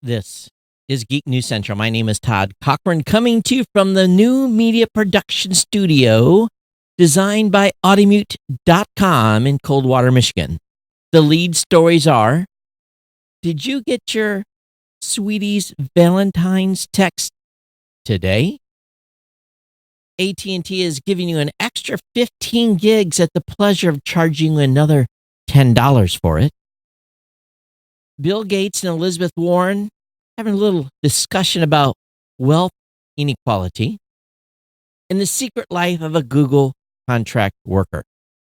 This is Geek News Central. My name is Todd Cochran, coming to you from the new media production studio designed by Audimute.com in Coldwater, Michigan. The lead stories are: did you get your sweetie's Valentine's text today? AT&T is giving you an extra 15 gigs at the pleasure of charging you another $10 for it. Bill Gates and Elizabeth Warren having a little discussion about wealth inequality and the secret life of a Google contract worker.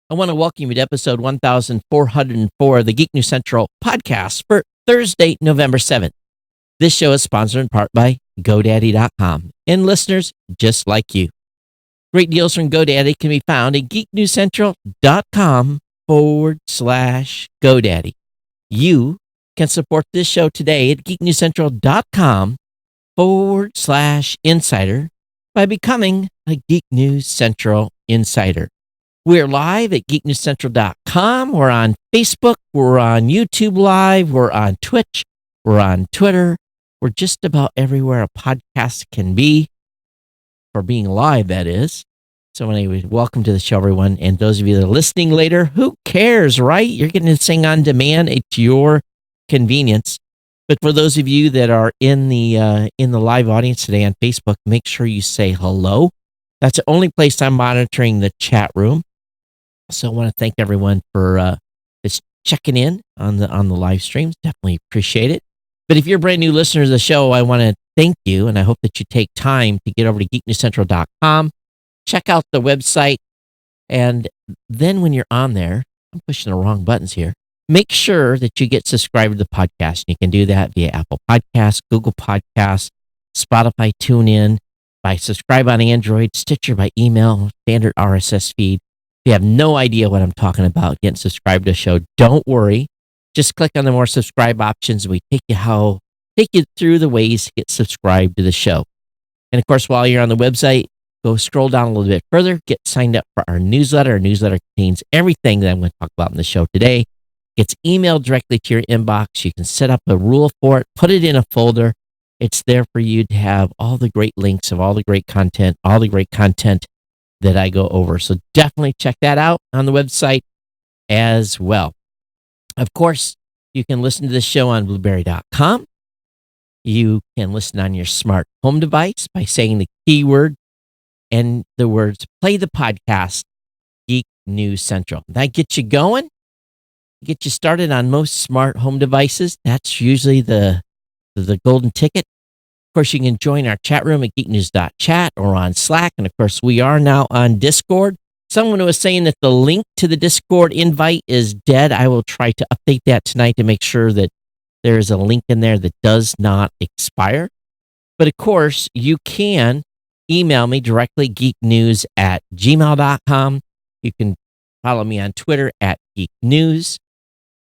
I want to welcome you to episode 1404 of the Geek News Central podcast for Thursday, November 7th. This show is sponsored in part by GoDaddy.com and listeners just like you. Great deals from GoDaddy can be found at geeknewscentral.com/GoDaddy. You can support this show today at geeknewscentral.com/insider by becoming a Geek News Central insider. We're live at geeknewscentral.com. We're on Facebook. We're on YouTube Live. We're on Twitch. We're on Twitter. We're just about everywhere a podcast can be, for being live, that is. So anyway, welcome to the show, everyone. And those of you that are listening later, who cares, right? You're getting this thing on demand at your convenience. But for those of you that are in the live audience today on Facebook, make sure you say hello. That's the only place I'm monitoring the chat room. So I want to thank everyone for just checking in on the live streams. Definitely appreciate it. But if you're a brand new listener to the show, I want to thank you, and I hope that you take time to get over to geeknewscentral.com, check out the website, and then when you're on there, I'm pushing the wrong buttons here, make sure that you get subscribed to the podcast. You can do that via Apple Podcasts, Google Podcasts, Spotify, TuneIn, by subscribe on Android, Stitcher by email, standard RSS feed. If you have no idea what I'm talking about getting subscribed to the show, don't worry. Just click on the more subscribe options, and we take you through the ways to get subscribed to the show. And of course, while you're on the website, go scroll down a little bit further, get signed up for our newsletter. Our newsletter contains everything that I'm going to talk about in the show today. It's emailed directly to your inbox. You can set up a rule for it, put it in a folder. It's there for you to have all the great links of all the great content that I go over. So definitely check that out on the website as well. Of course, you can listen to this show on blueberry.com. You can listen on your smart home device by saying the keyword and the words, play the podcast, Geek News Central. That gets you going, get you started on most smart home devices. That's usually the golden ticket. Of course, you can join our chat room at geeknews.chat or on Slack. And of course, we are now on Discord. Someone was saying that the link to the Discord invite is dead. I will try to update that tonight to make sure that there is a link in there that does not expire. But of course, you can email me directly, geeknews@gmail.com. You can follow me on Twitter @geeknews.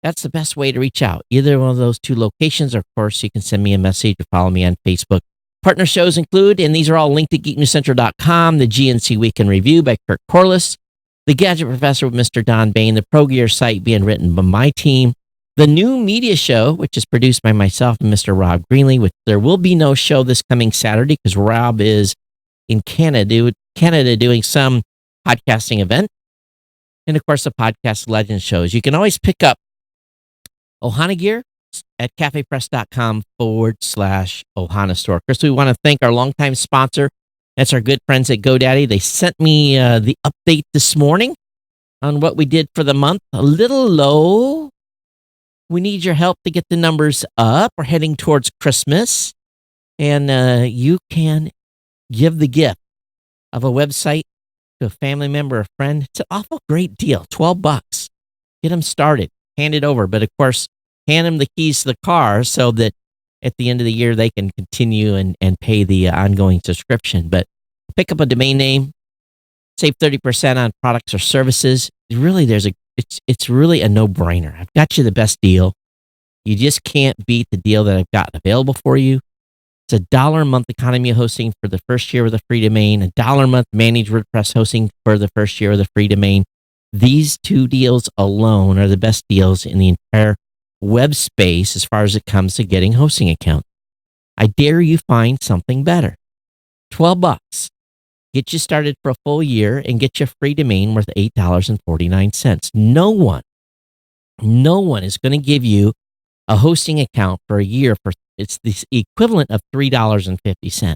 That's the best way to reach out. Either one of those two locations. Of course, you can send me a message or follow me on Facebook. Partner shows include, and these are all linked at geeknewscentral.com, the GNC Week in Review by Kirk Corliss, the Gadget Professor with Mr. Don Bain, the Pro Gear site being written by my team, the New Media Show, which is produced by myself and Mr. Rob Greenlee, which there will be no show this coming Saturday because Rob is in Canada doing some podcasting event. And of course, the Podcast Legend shows. You can always pick up Ohana gear at cafepress.com/Ohana store. First, we want to thank our longtime sponsor. That's our good friends at GoDaddy. They sent me the update this morning on what we did for the month. A little low. We need your help to get the numbers up. We're heading towards Christmas. And you can give the gift of a website to a family member or friend. It's an awful great deal. $12. Get them started. Hand it over. But of course, hand them the keys to the car so that at the end of the year, they can continue and pay the ongoing subscription. But pick up a domain name, save 30% on products or services. Really, it's really a no-brainer. I've got you the best deal. You just can't beat the deal that I've got available for you. It's $1 a month economy hosting for the first year with a free domain, $1 a month managed WordPress hosting for the first year with a free domain. These two deals alone are the best deals in the entire web space as far as it comes to getting hosting accounts. I dare you find something better. $12. Get you started for a full year and get you a free domain worth $8.49. No one is going to give you a hosting account for a year for it's the equivalent of $3.50.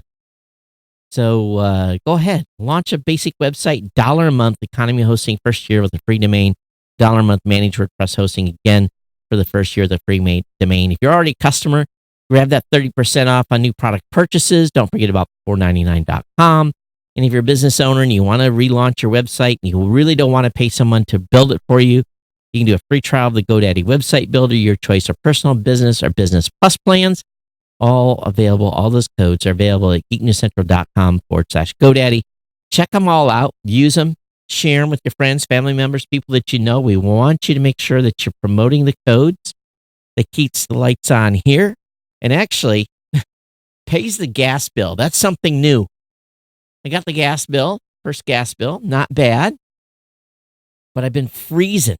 So go ahead, launch a basic website, $1 a month economy hosting first year with a free domain, $1 a month managed WordPress hosting again for the first year of the free domain. If you're already a customer, grab that 30% off on new product purchases. Don't forget about 499.com. And if you're a business owner and you want to relaunch your website and you really don't want to pay someone to build it for you, you can do a free trial of the GoDaddy website builder, your choice of personal, business, or business plus plans. All available. All those codes are available at geeknewscentral.com/GoDaddy. Check them all out. Use them. Share them with your friends, family members, people that you know. We want you to make sure that you're promoting the codes that keeps the lights on here and actually pays the gas bill. That's something new. I got the gas bill, first gas bill, not bad, but I've been freezing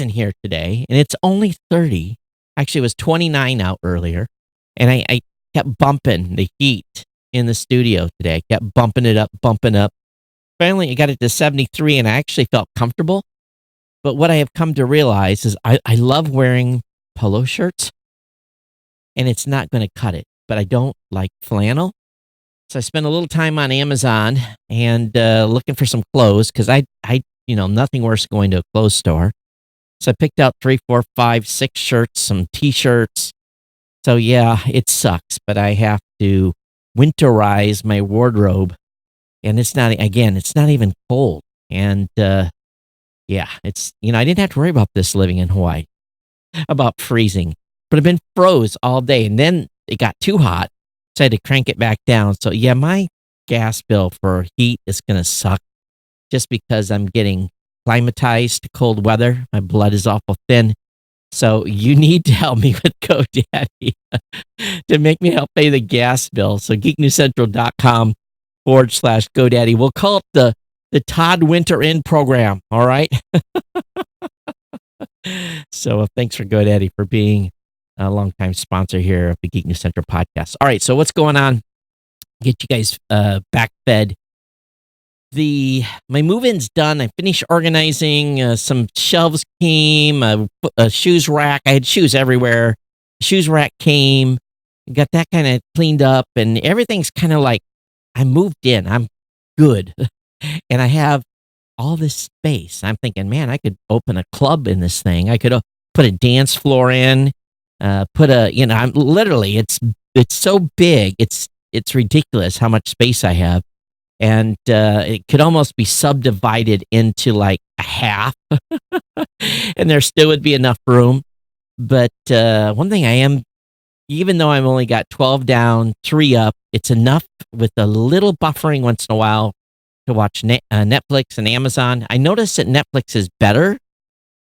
here today, and it's only 30. Actually, it was 29 out earlier, and I kept bumping the heat in the studio today. I kept bumping it up. Finally, I got it to 73, and I actually felt comfortable. But what I have come to realize is I love wearing polo shirts, and it's not going to cut it, but I don't like flannel. So I spent a little time on Amazon and looking for some clothes because I nothing worse going to a clothes store. So I picked out 3, 4, 5, 6 shirts, some T-shirts. So yeah, it sucks, but I have to winterize my wardrobe, and it's not even cold. And yeah, it's I didn't have to worry about this living in Hawaii about freezing, but I've been froze all day, and then it got too hot. So I had to crank it back down. So yeah, my gas bill for heat is going to suck just because I'm getting climatized to cold weather. My blood is awful thin. So you need to help me with GoDaddy to make me help pay the gas bill. So geeknewscentral.com/GoDaddy. We'll call it the Todd Winter In program. All right. So thanks for GoDaddy for being a longtime sponsor here of the Geek News Central podcast. All right, so what's going on? Get you guys back fed. My move-in's done. I finished organizing. Some shelves came. A shoes rack. I had shoes everywhere. Shoes rack came. Got that kind of cleaned up, and everything's kind of like I moved in. I'm good, and I have all this space. I'm thinking, man, I could open a club in this thing. I could put a dance floor in. I'm literally, it's so big, it's ridiculous how much space I have, and it could almost be subdivided into like a half, and there still would be enough room. But one thing I am, even though I've only got 12 down, 3 up, it's enough with a little buffering once in a while to watch Netflix and Amazon. I noticed that Netflix is better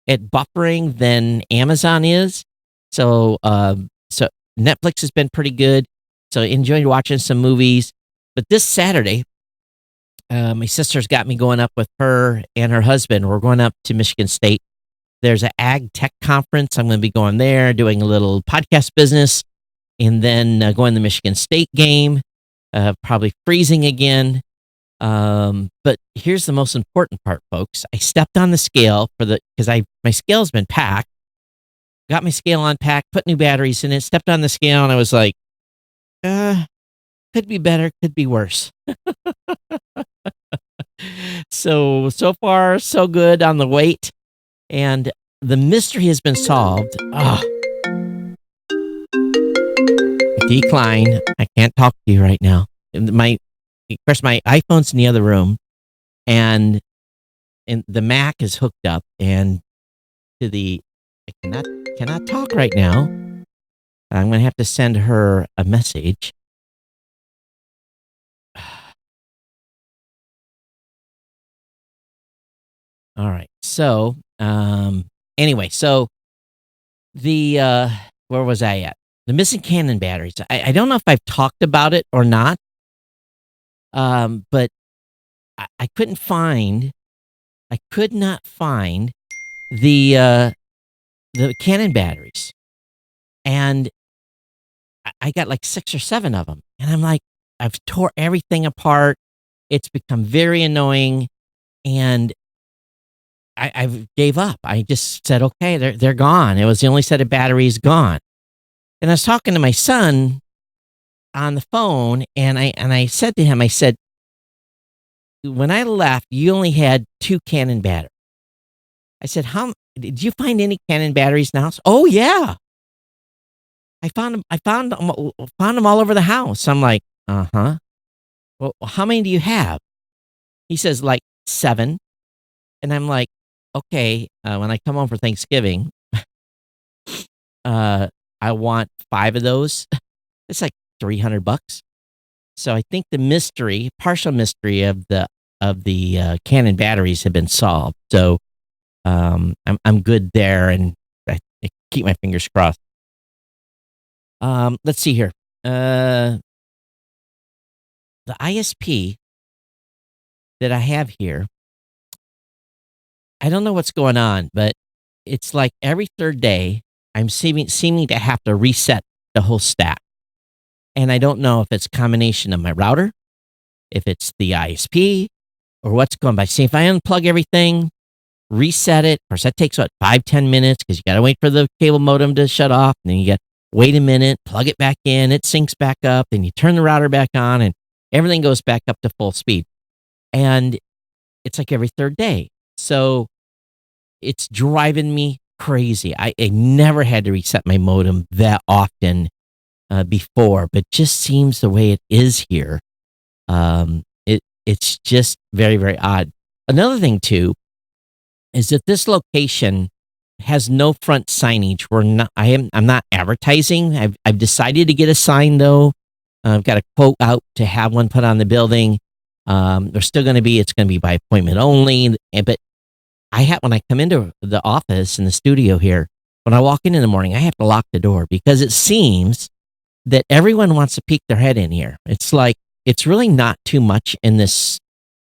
at buffering than Amazon is. So Netflix has been pretty good. So enjoyed watching some movies. But this Saturday, my sister's got me going up with her and her husband. We're going up to Michigan State. There's an ag tech conference. I'm going to be going there, doing a little podcast business, and then going to the Michigan State game, probably freezing again. But here's the most important part, folks. I stepped on the scale because my scale's been packed. Got my scale unpacked, put new batteries in it, stepped on the scale, and I was like, could be better, could be worse. So far, so good on the weight. And the mystery has been solved. Decline. I can't talk to you right now. Of course, my iPhone's in the other room, and the Mac is hooked up, and I cannot talk right now. I'm going to have to send her a message. All right. So, anyway, so where was I at? The missing Canon batteries. I don't know if I've talked about it or not. But I could not find the the Canon batteries, and I got like 6 or 7 of them, and I'm like, I've tore everything apart. It's become very annoying, and I've gave up. I just said, "Okay, they're gone." It was the only set of batteries gone. And I was talking to my son on the phone, and I said to him, I said, "When I left, you only had 2 Canon batteries." I said, "How did you find any Canon batteries in the house?" "Oh, yeah. I found them. Found them all over the house." I'm like, "Uh-huh. Well, how many do you have?" He says, "Like 7." And I'm like, "Okay, when I come home for Thanksgiving, uh, I want 5 of those." It's like $300. So I think the partial mystery of the Canon batteries have been solved. So I'm good there, and I keep my fingers crossed. Let's see here. The ISP that I have here, I don't know what's going on, but it's like every third day I'm seeming to have to reset the whole stack. And I don't know if it's a combination of my router, if it's the ISP, or what's going by. See, if I unplug everything, reset it, of course, that takes, what, 5-10 minutes, because you got to wait for the cable modem to shut off. And then you got to wait a minute, plug it back in, it syncs back up, then you turn the router back on, and everything goes back up to full speed. And it's like every third day. So it's driving me crazy. I never had to reset my modem that often before, but just seems the way it is here. It's just very, very odd. Another thing too is that this location has no front signage. I'm not advertising. I've decided to get a sign though. I've got a quote out to have one put on the building. It's going to be by appointment only. But when I come into the office in the studio here, when I walk in the morning, I have to lock the door because it seems that everyone wants to peek their head in here. It's like, it's really not too much in this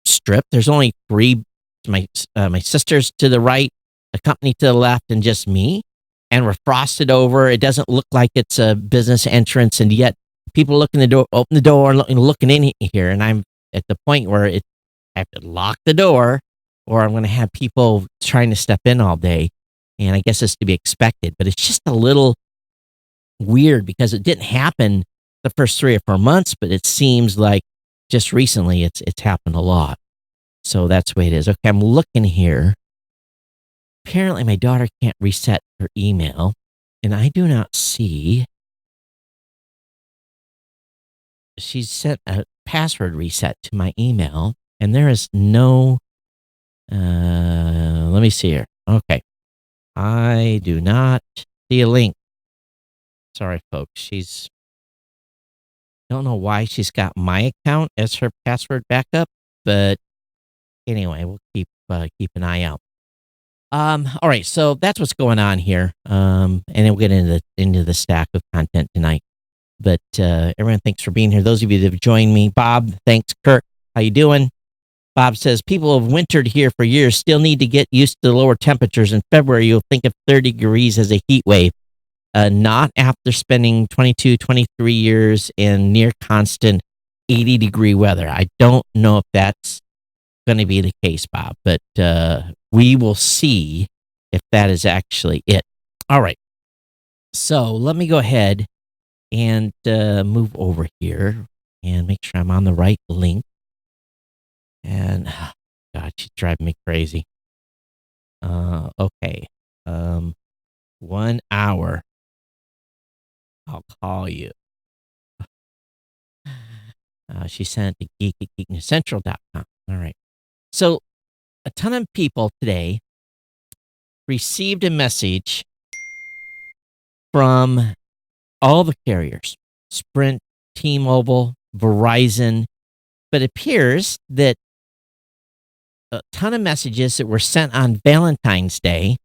strip. There's only 3, my sisters to the right, the company to the left, and just me. And we're frosted over. It doesn't look like it's a business entrance, and yet people open the door, and looking in here. And I'm at the point where I have to lock the door, or I'm going to have people trying to step in all day. And I guess it's to be expected, but it's just a little weird because it didn't happen the first 3 or 4 months, but it seems like just recently it's happened a lot. So that's the way it is. Okay, I'm looking here. Apparently my daughter can't reset her email, and I do not see. She's sent a password reset to my email, and there is no, let me see here. Okay. I do not see a link. Sorry, folks. Don't know why she's got my account as her password backup, but anyway, we'll keep an eye out. All right, so that's what's going on here. And then we'll get into the stack of content tonight. But everyone, thanks for being here. Those of you that have joined me, Bob, thanks. Kurt, how you doing? Bob says people have wintered here for years, still need to get used to the lower temperatures. In February, you'll think of 30 degrees as a heat wave. Not after spending 22, 23 years in near constant 80-degree weather. I don't know if that's going to be the case, Bob, but we will see if that is actually it. All right. So let me go ahead and move over here and make sure I'm on the right link. And, God, she's driving me crazy. Okay. 1 hour. I'll call you. She sent it to geek at geeknewscentral.com. All right. So a ton of people today received a message from all the carriers, Sprint, T-Mobile, Verizon, but it appears that a ton of messages that were sent on Valentine's Day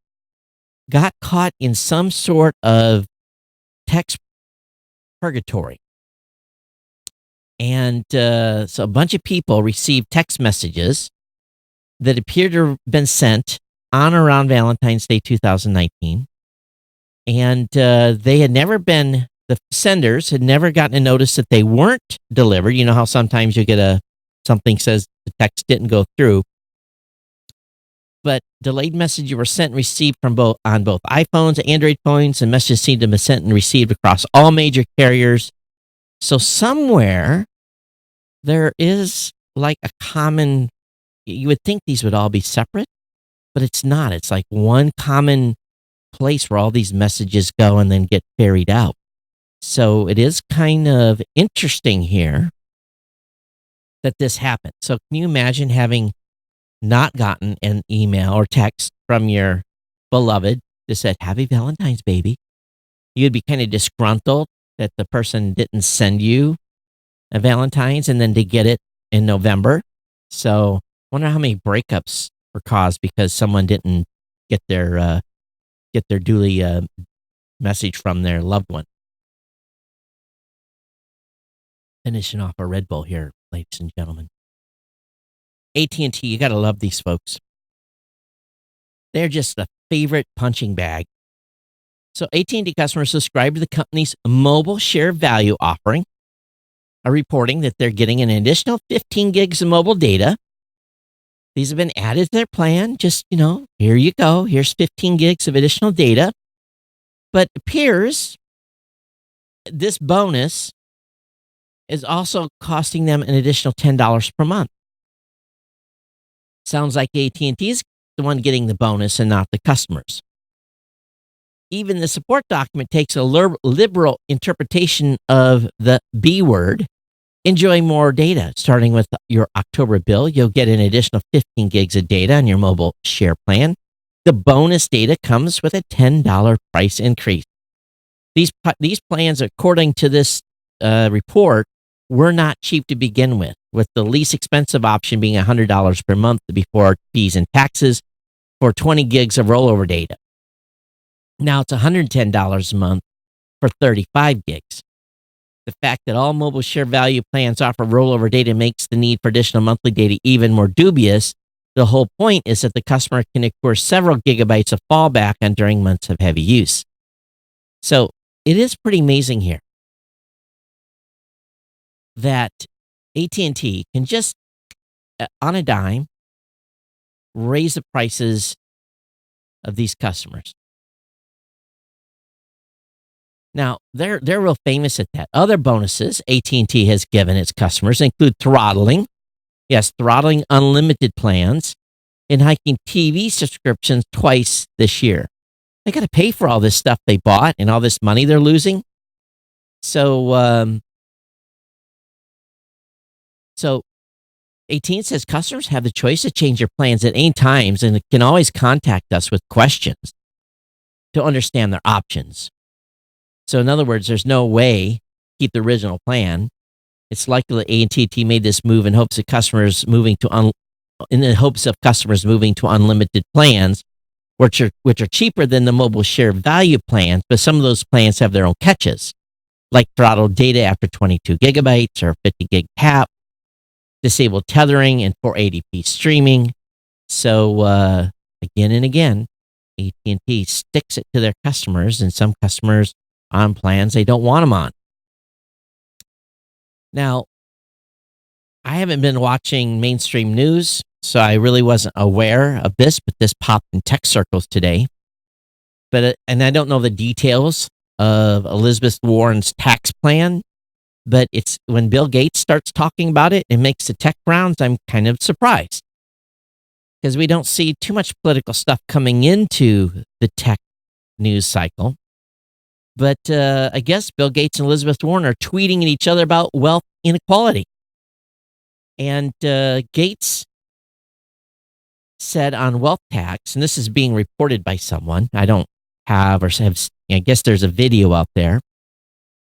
got caught in some sort of text purgatory. And so a bunch of people received text messages that appear to have been sent on or around Valentine's Day 2019 And the senders had never gotten a notice that they weren't delivered. You know how sometimes you get something says the text didn't go through. But delayed messages were sent and received on both iPhones, Android phones, and messages seemed to be sent and received across all major carriers. So somewhere there is like a common, you would think these would all be separate, but it's not. It's like one common place where all these messages go and then get ferried out. So it is kind of interesting here that this happened. So can you imagine having not gotten an email or text from your beloved that said, Happy Valentine's, baby? You'd be kind of disgruntled that the person didn't send you a Valentine's and then to get it in November. So wonder how many breakups were caused because someone didn't get their duly message from their loved one. Finishing off a Red Bull here, ladies and gentlemen. AT&T, you got to love these folks. They're just a favorite punching bag. So AT&T customers subscribe to the company's mobile share value offering are reporting that they're getting an additional 15 gigs of mobile data. These have been added to their plan. Just, here you go. Here's 15 gigs of additional data. But it appears this bonus is also costing them an additional $10 per month. Sounds like AT&T is the one getting the bonus and not the customers. Even the support document takes a liberal interpretation of the B word. Enjoy more data. Starting with your October bill, you'll get an additional 15 gigs of data on your mobile share plan. The bonus data comes with a $10 price increase. These plans, according to this report, were not cheap to begin with the least expensive option being $100 per month before fees and taxes for 20 gigs of rollover data. Now it's $110 a month for 35 gigs. The fact that all mobile share value plans offer rollover data makes the need for additional monthly data even more dubious. The whole point is that the customer can acquire several gigabytes of fallback on during months of heavy use. So it is pretty amazing here that AT&T can just, on a dime, raise the prices of these customers. Now, they're real famous at that. Other bonuses AT&T has given its customers include throttling. Yes, throttling unlimited plans and hiking TV subscriptions twice this year. They got to pay for all this stuff they bought and all this money they're losing. So AT&T says customers have the choice to change their plans at any times and can always contact us with questions to understand their options. So in other words, there's no way to keep the original plan. It's likely that AT&T made this move in the hopes of customers moving to unlimited plans, which are cheaper than the mobile share value plans, but some of those plans have their own catches, like throttle data after 22 gigabytes or 50 gig cap, disabled tethering and 480p streaming. So again and again, AT&T sticks it to their customers, and some customers on plans they don't want them on. Now, I haven't been watching mainstream news, so I really wasn't aware of this, but this popped in tech circles today. And I don't know the details of Elizabeth Warren's tax plan, but it's when Bill Gates starts talking about it and makes the tech rounds, I'm kind of surprised because we don't see too much political stuff coming into the tech news cycle. But I guess Bill Gates and Elizabeth Warren are tweeting at each other about wealth inequality. And Gates said on wealth tax, and this is being reported by someone, I guess there's a video out there.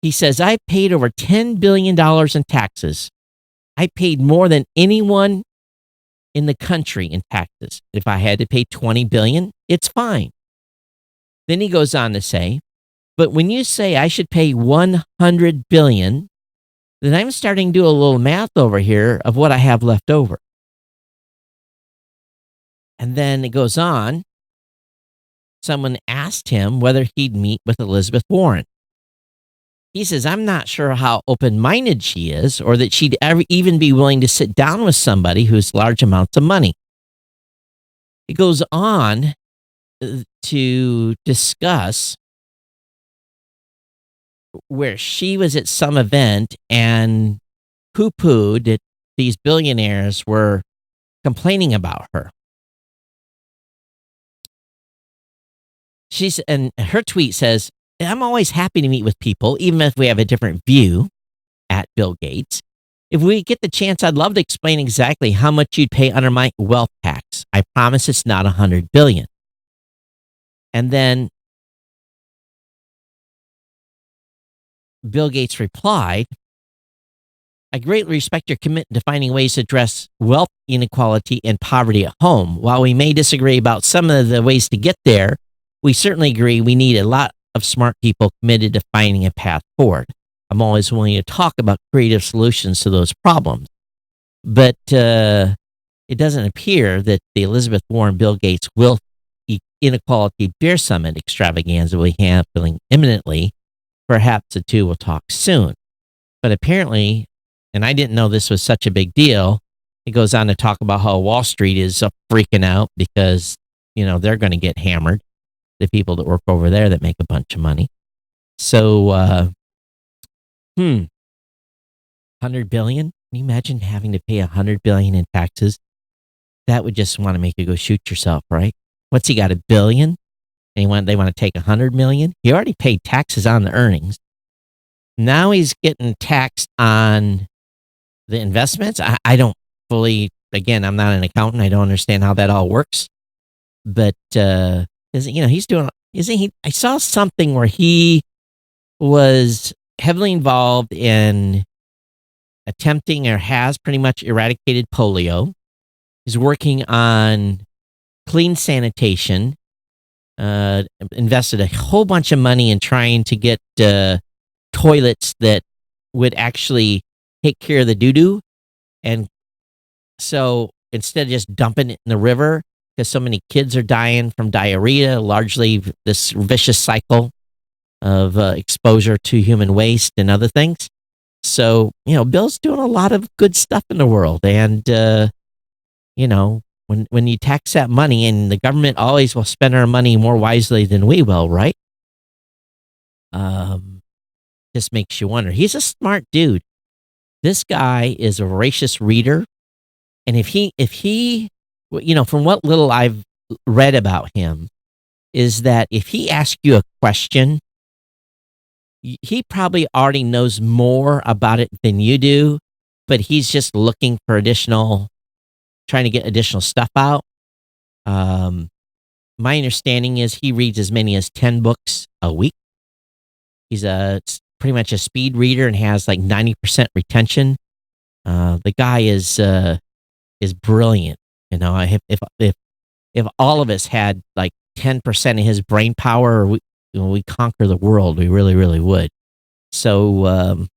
He says, I paid over $10 billion in taxes. I paid more than anyone in the country in taxes. If I had to pay $20 billion, it's fine. Then he goes on to say, but when you say I should pay $100 billion, then I'm starting to do a little math over here of what I have left over. And then it goes on. someone asked him whether he'd meet with Elizabeth Warren. He says, I'm not sure how open-minded she is or that she'd ever even be willing to sit down with somebody who's large amounts of money. It goes on to discuss where she was at some event and poo-pooed that these billionaires were complaining about her. And her tweet says, I'm always happy to meet with people, even if we have a different view at Bill Gates. If we get the chance, I'd love to explain exactly how much you'd pay under my wealth tax. I promise it's not $100 billion. And then Bill Gates replied, I greatly respect your commitment to finding ways to address wealth inequality and poverty at home. While we may disagree about some of the ways to get there, we certainly agree we need a lot of smart people committed to finding a path forward. I'm always willing to talk about creative solutions to those problems. But it doesn't appear that the Elizabeth Warren Bill Gates Wealth Inequality Beer Summit extravaganza will be happening imminently. Perhaps the two will talk soon. But apparently, and I didn't know this was such a big deal, it goes on to talk about how Wall Street is freaking out because, they're going to get hammered. The people that work over there that make a bunch of money. So, $100 billion? Can you imagine having to pay $100 billion in taxes? That would just want to make you go shoot yourself, right? What's he got, $1 billion? And they want to take $100 million? He already paid taxes on the earnings. Now he's getting taxed on the investments. I don't fully, again, I'm not an accountant. I don't understand how that all works. But, he's doing, isn't he? I saw something where he was heavily involved in attempting or has pretty much eradicated polio. He's working on clean sanitation, invested a whole bunch of money in trying to get toilets that would actually take care of the doo-doo. And so instead of just dumping it in the river, because so many kids are dying from diarrhea, largely this vicious cycle of exposure to human waste and other things. So, Bill's doing a lot of good stuff in the world. And, when you tax that money, and the government always will spend our money more wisely than we will, right? Just makes you wonder. He's a smart dude. This guy is a voracious reader. And if he, from what little I've read about him, is that if he asks you a question, he probably already knows more about it than you do, but he's just looking for trying to get additional stuff out. My understanding is he reads as many as 10 books a week. He's pretty much a speed reader and has like 90% retention. The guy is brilliant. If all of us had like 10% of his brain power, we conquer the world. We really, really would. So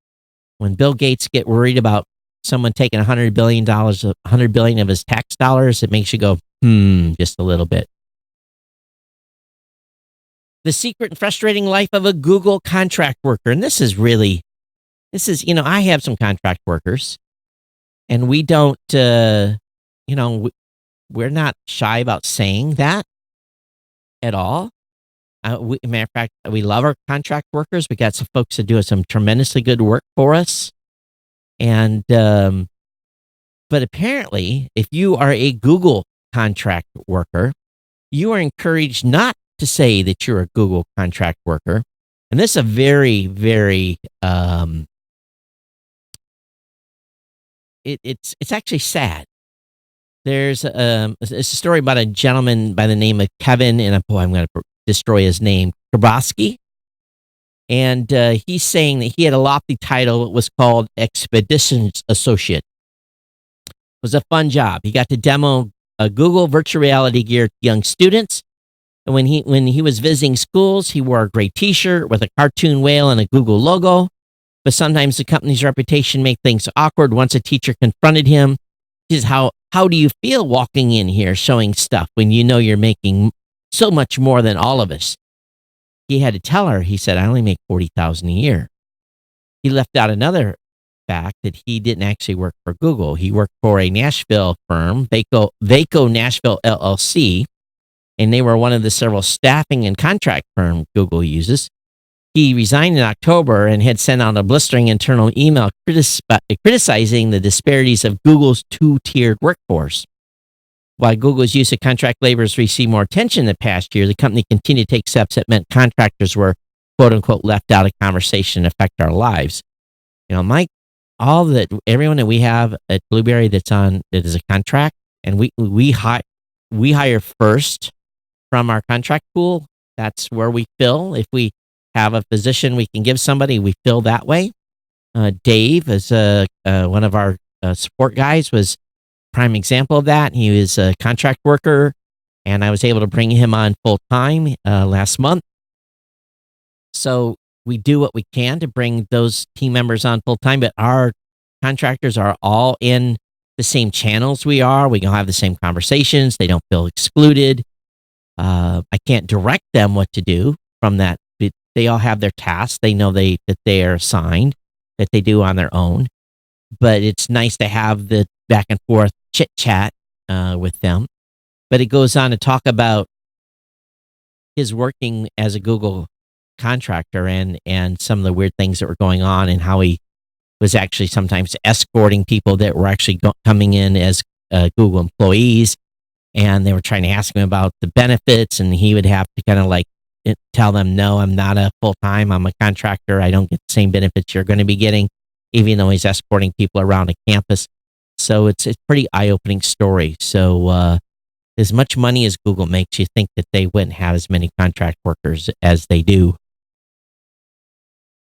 when Bill Gates get worried about someone taking $100 billion of his tax dollars, it makes you go, just a little bit. The secret and frustrating life of a Google contract worker. And this is, I have some contract workers, and we don't, we're not shy about saying that at all. Matter of fact, we love our contract workers. We got some folks that do some tremendously good work for us. And, but apparently, if you are a Google contract worker, you are encouraged not to say that you're a Google contract worker. And this is a very, very, it's actually sad. There's it's a story about a gentleman by the name of Kevin, and I'm going to destroy his name, Krabrowski. And he's saying that he had a lofty title. It was called Expeditions Associate. It was a fun job. He got to demo a Google virtual reality gear to young students. And when he was visiting schools, he wore a gray T-shirt with a cartoon whale and a Google logo. But sometimes the company's reputation made things awkward. Once a teacher confronted him, he says, how do you feel walking in here showing stuff when you know you're making so much more than all of us. He had to tell her, he said, I only make $40,000 a year. He left out another fact that he didn't actually work for Google. He worked for a Nashville firm, Vaco Nashville LLC, and they were one of the several staffing and contract firms Google uses. He resigned in October and had sent out a blistering internal email criticizing the disparities of Google's two-tiered workforce. While Google's use of contract labor has received more attention in the past year, the company continued to take steps that meant contractors were, quote unquote, left out of conversation and affect our lives. Mike, everyone that we have at Blueberry that is a contract, and we hire first from our contract pool. That's where we fill. If we have a position we can give somebody, we fill that way. Dave, as one of our support guys, was prime example of that. He was a contract worker, and I was able to bring him on full time last month. So we do what we can to bring those team members on full time, but our contractors are all in the same channels we are. We can have the same conversations. They don't feel excluded. I can't direct them what to do from that. They all have their tasks. They know that they are assigned, that they do on their own. But it's nice to have the back and forth chit chat with them. But it goes on to talk about his working as a Google contractor and some of the weird things that were going on, and how he was actually sometimes escorting people that were actually coming in as Google employees, and they were trying to ask him about the benefits, and he would have to kind of like tell them, no, I'm not a full-time, I'm a contractor, I don't get the same benefits you're going to be getting, even though he's escorting people around a campus. So it's a pretty eye-opening story. So as much money as Google makes, you think that they wouldn't have as many contract workers as they do.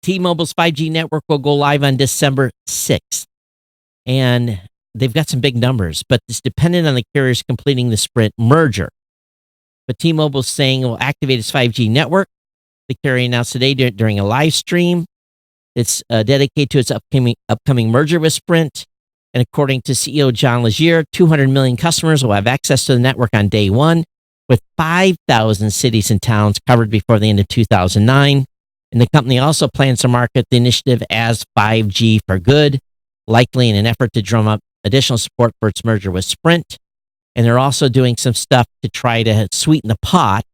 T-Mobile's 5G network will go live on December 6th. And they've got some big numbers, but it's dependent on the carriers completing the Sprint merger. But T-Mobile's saying it will activate its 5G network. The carrier announced today during a live stream. It's dedicated to its upcoming merger with Sprint. And according to CEO John Legere, 200 million customers will have access to the network on day one, with 5,000 cities and towns covered before the end of 2009. And the company also plans to market the initiative as 5G for Good, likely in an effort to drum up additional support for its merger with Sprint. And they're also doing some stuff to try to sweeten the pot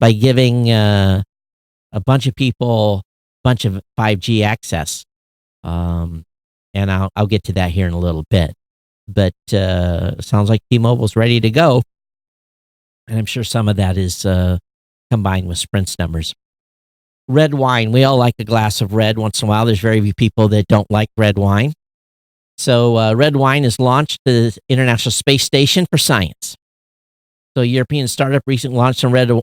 by giving a bunch of people a bunch of 5G access. And I'll get to that here in a little bit. But sounds like T-Mobile's ready to go. And I'm sure some of that is combined with Sprint's numbers. Red wine. We all like a glass of red once in a while. There's very few people that don't like red wine. So red wine has launched the International Space Station for Science. So a European startup recently launched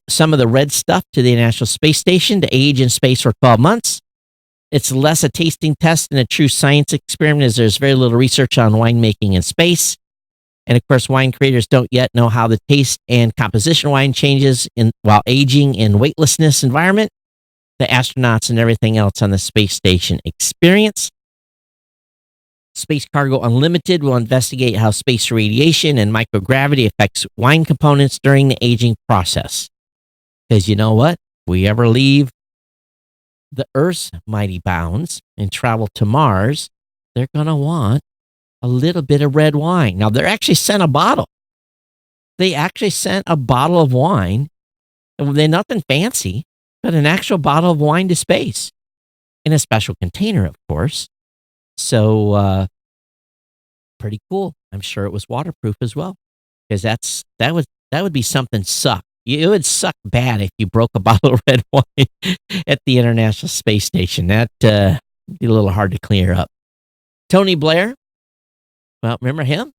some of the red stuff to the International Space Station to age in space for 12 months. It's less a tasting test than a true science experiment, as there's very little research on winemaking in space. And of course, wine creators don't yet know how the taste and composition of wine changes while aging in weightlessness environment. The astronauts and everything else on the space station experience. Space Cargo Unlimited will investigate how space radiation and microgravity affects wine components during the aging process. Because you know what? If we ever leave the Earth's mighty bounds and travel to Mars, they're going to want a little bit of red wine. Now, they're actually sent a bottle. They actually sent a bottle of wine. They're nothing fancy, but an actual bottle of wine to space in a special container, of course. So, pretty cool. I'm sure it was waterproof as well, because that would be something suck. It would suck bad if you broke a bottle of red wine at the International Space Station. That'd be a little hard to clear up. Tony Blair. Well, remember him?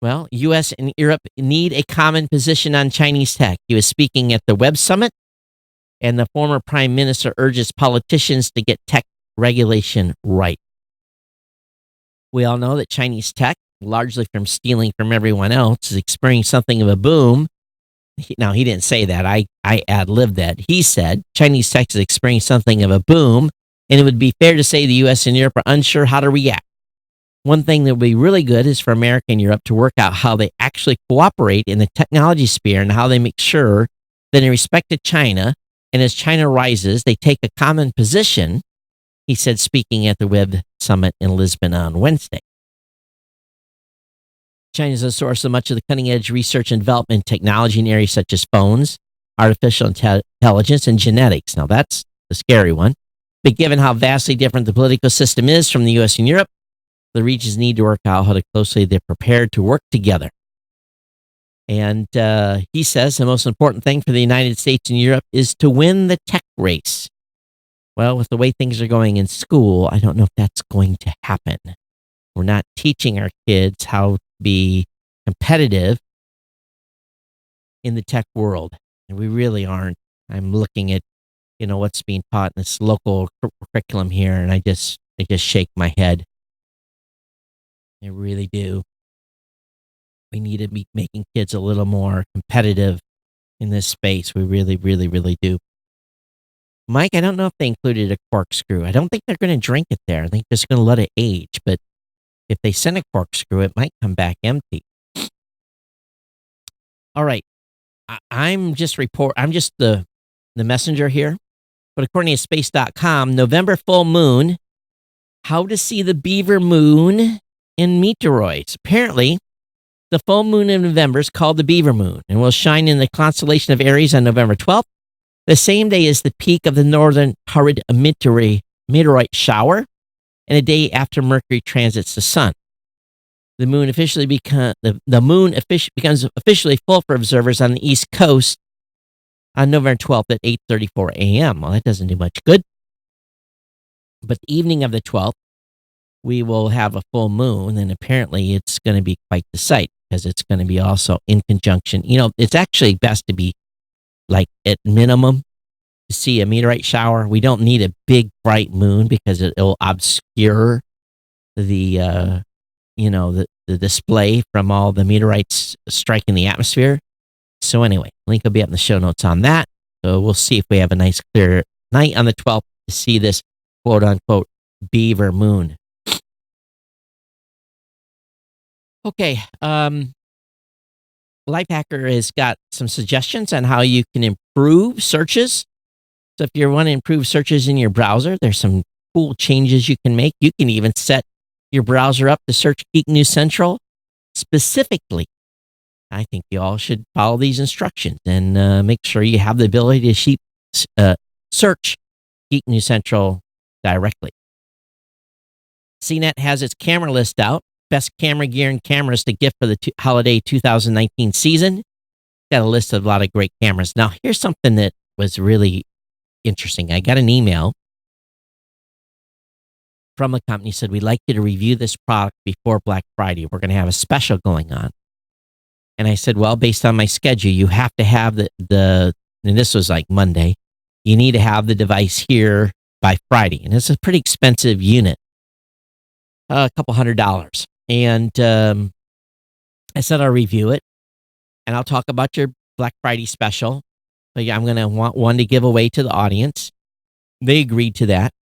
Well, U.S. and Europe need a common position on Chinese tech. He was speaking at the Web Summit, and the former prime minister urges politicians to get tech regulation right. We all know that Chinese tech, largely from stealing from everyone else, is experiencing something of a boom. Now, he didn't say that. I ad-libbed that. He said Chinese tech is experiencing something of a boom, and it would be fair to say the U.S. and Europe are unsure how to react. One thing that would be really good is for America and Europe to work out how they actually cooperate in the technology sphere and how they make sure that in respect to China, and as China rises, they take a common position, he said, speaking at the Web Summit in Lisbon on Wednesday. China is a source of much of the cutting-edge research and development technology in areas such as phones, artificial intelligence, and genetics. Now, that's the scary one. But given how vastly different the political system is from the U.S. and Europe, the regions need to work out how closely they're prepared to work together. And he says the most important thing for the United States and Europe is to win the tech race. Well, with the way things are going in school, I don't know if that's going to happen. We're not teaching our kids how to be competitive in the tech world. And we really aren't. I'm looking at, what's being taught in this local curriculum here, and I just shake my head. I really do. We need to be making kids a little more competitive in this space. We really, really, really do. Mike, I don't know if they included a corkscrew. I don't think they're going to drink it there. I think they're just going to let it age. But if they send a corkscrew, it might come back empty. All right. I'm just the messenger here. But according to space.com, November full moon, how to see the beaver moon in meteoroids. Apparently, the full moon in November is called the beaver moon and will shine in the constellation of Aries on November 12th, the same day as the peak of the northern Horrid meteorite shower, and a day after Mercury transits the sun. The moon becomes officially full for observers on the East Coast on November 12th at 8:34 a.m. Well, that doesn't do much good. But the evening of the 12th, we will have a full moon, and apparently it's going to be quite the sight because it's going to be also in conjunction. It's actually best to be like at minimum to see a meteorite shower. We don't need a big bright moon because it'll obscure the display from all the meteorites striking the atmosphere. So anyway, link will be up in the show notes on that. So we'll see if we have a nice clear night on the 12th to see this quote unquote beaver moon. Okay, Lifehacker has got some suggestions on how you can improve searches. So if you want to improve searches in your browser, there's some cool changes you can make. You can even set your browser up to search Geek News Central specifically. I think you all should follow these instructions and make sure you have the ability to search Geek News Central directly. CNET has its camera list out. Best camera gear and cameras to gift for the holiday 2019 season. Got a list of a lot of great cameras. Now, here's something that was really interesting. I got an email from a company said, we'd like you to review this product before Black Friday. We're going to have a special going on. And I said, well, based on my schedule, you have to have and this was like Monday, you need to have the device here by Friday. And it's a pretty expensive unit, a couple $100. And I said, I'll review it and I'll talk about your Black Friday special. But yeah, I'm going to want one to give away to the audience. They agreed to that.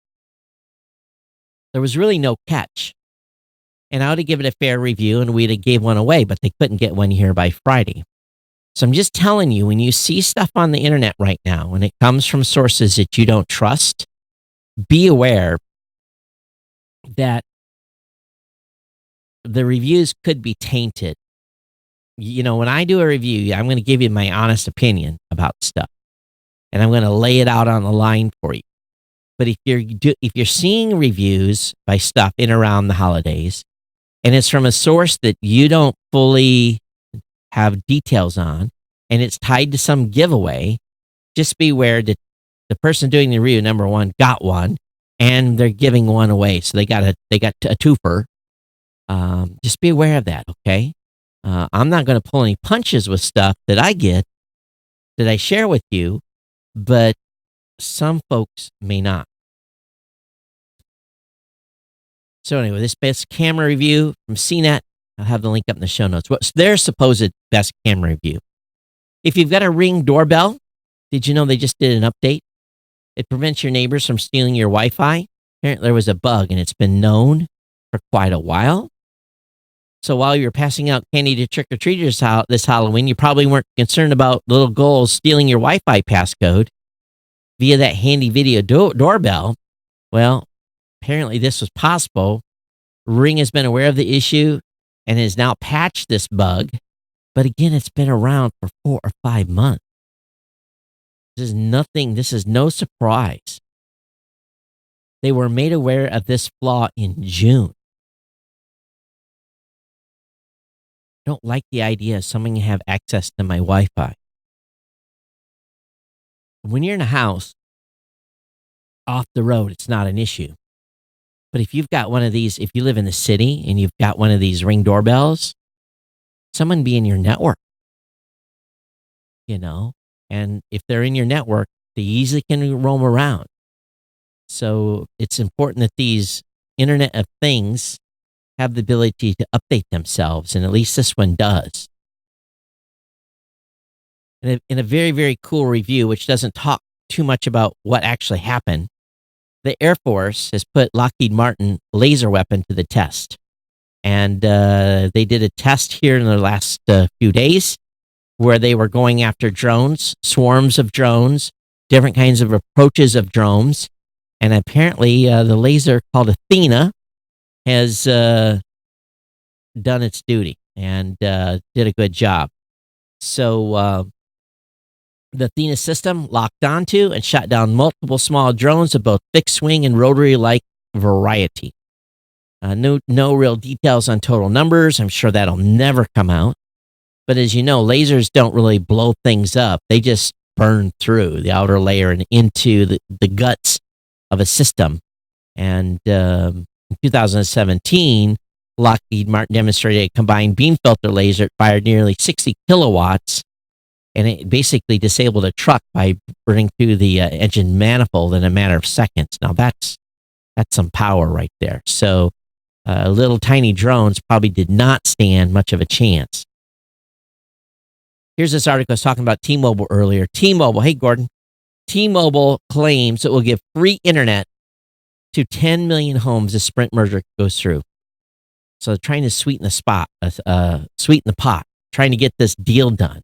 There was really no catch. And I would have given it a fair review and we'd have gave one away, but they couldn't get one here by Friday. So I'm just telling you, when you see stuff on the internet right now and it comes from sources that you don't trust, be aware that the reviews could be tainted. When I do a review, I'm going to give you my honest opinion about stuff, and I'm going to lay it out on the line for you. But if you're seeing reviews by stuff in around the holidays, and it's from a source that you don't fully have details on, and it's tied to some giveaway, just be aware that the person doing the review, number one, got one, and they're giving one away, so they got a twofer. Just be aware of that, okay? I'm not going to pull any punches with stuff that I get, that I share with you, but some folks may not. So anyway, this best camera review from CNET, I'll have the link up in the show notes. What's their supposed best camera review? If you've got a Ring doorbell, did you know they just did an update? It prevents your neighbors from stealing your Wi-Fi. Apparently there was a bug, and it's been known for quite a while. So while you were passing out candy to trick-or-treaters this Halloween, you probably weren't concerned about little ghouls stealing your Wi-Fi passcode via that handy video doorbell. Well, apparently this was possible. Ring has been aware of the issue and has now patched this bug. But again, it's been around for 4 or 5 months. This is nothing. This is no surprise. They were made aware of this flaw in June. I don't like the idea of someone can have access to my Wi-Fi. When you're in a house, off the road, it's not an issue. But if you've got one of these, if you live in the city and you've got one of these Ring doorbells, someone be in your network, and if they're in your network, they easily can roam around. So it's important that these Internet of Things have the ability to update themselves, and at least this one does. In a very, very cool review, which doesn't talk too much about what actually happened, the Air Force has put Lockheed Martin laser weapon to the test. And they did a test here in the last few days where they were going after drones, swarms of drones, different kinds of approaches of drones. And apparently the laser called Athena has done its duty and did a good job. So the Athena system locked onto and shot down multiple small drones of both fixed wing and rotary-like variety. No real details on total numbers. I'm sure that'll never come out. But as you know, lasers don't really blow things up. They just burn through the outer layer and into the guts of a system. And in 2017, Lockheed Martin demonstrated a combined beam filter laser that fired nearly 60 kilowatts, and it basically disabled a truck by burning through the engine manifold in a matter of seconds. Now, that's some power right there. So little tiny drones probably did not stand much of a chance. Here's this article I was talking about T-Mobile earlier. T-Mobile, hey, Gordon. T-Mobile claims it will give free internet to 10 million homes as Sprint merger goes through. So they're trying to sweeten the pot, trying to get this deal done.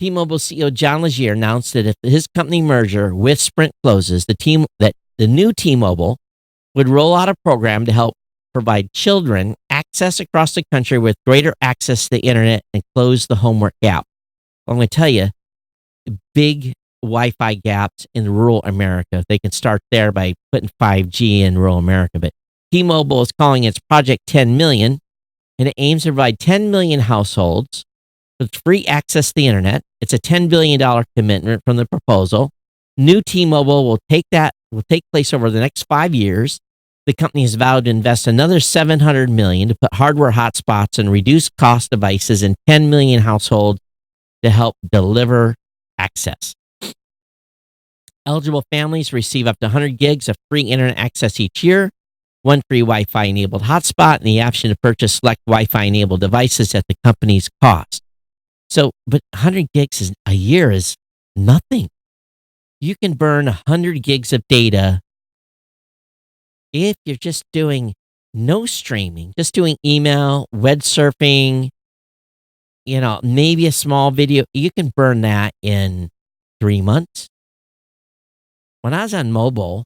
T-Mobile CEO John Legere announced that if his company merger with Sprint closes, the new T-Mobile would roll out a program to help provide children access across the country with greater access to the internet and close the homework gap. I'm going to tell you, big Wi-Fi gaps in rural America. They can start there by putting 5G in rural America. But T-Mobile is calling its Project 10 Million, and it aims to provide 10 million households with free access to the internet. It's a $10 billion commitment from the proposal. New T-Mobile will take place over the next 5 years. The company has vowed to invest another $700 million to put hardware hotspots and reduce cost devices in 10 million households to help deliver access. Eligible families receive up to 100 gigs of free internet access each year, one free Wi-Fi enabled hotspot, and the option to purchase select Wi-Fi enabled devices at the company's cost. So, but 100 gigs a year is nothing. You can burn 100 gigs of data if you're just doing no streaming, just doing email, web surfing, maybe a small video. You can burn that in 3 months. When I was on mobile,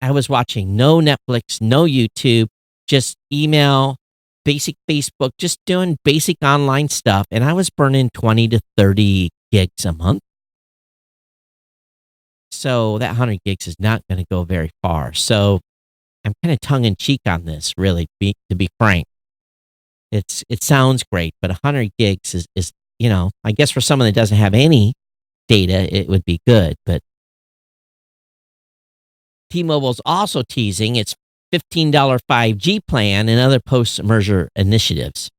I was watching no Netflix, no YouTube, just email, basic Facebook, just doing basic online stuff. And I was burning 20 to 30 gigs a month. So that 100 gigs is not going to go very far. So I'm kind of tongue in cheek on this, really, to be frank. It sounds great, but 100 gigs is I guess for someone that doesn't have any data, it would be good. But T-Mobile's also teasing its $15 5G plan and other post-merger initiatives.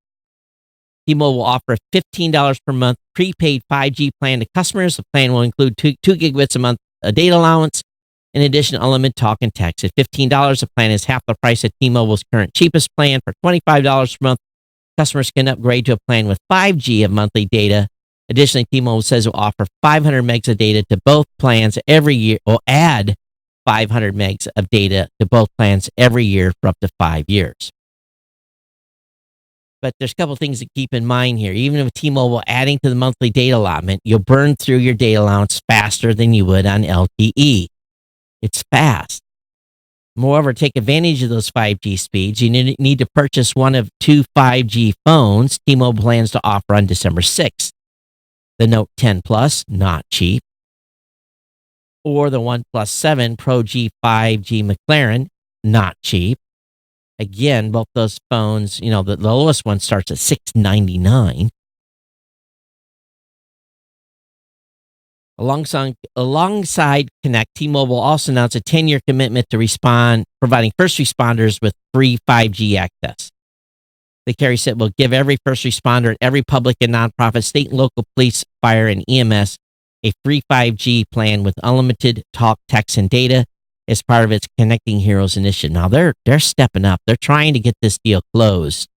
T-Mobile will offer a $15 per month prepaid 5G plan to customers. The plan will include 2 gigabits a month data allowance, in addition to unlimited talk and text. At $15, the plan is half the price of T-Mobile's current cheapest plan. For $25 per month, customers can upgrade to a plan with 5G of monthly data. Additionally, T-Mobile says it will offer 500 megs of data to both plans every year, or add 500 megs of data to both plans every year for up to 5 years. But there's a couple things to keep in mind here. Even with T-Mobile adding to the monthly data allotment, you'll burn through your data allowance faster than you would on LTE. It's fast. Moreover, take advantage of those 5G speeds. You need to purchase one of two 5G phones T-Mobile plans to offer on December 6th. The Note 10 Plus, not cheap. Or the OnePlus 7 Pro G 5G McLaren, not cheap. Again, both those phones, the lowest one starts at $699. Alongside Connect, T-Mobile also announced a 10-year commitment to providing first responders with free 5G access. The carrier said will give every first responder at every public and nonprofit, state and local police, fire, and EMS a free 5G plan with unlimited talk, text, and data as part of its Connecting Heroes initiative. Now they're stepping up. They're trying to get this deal closed.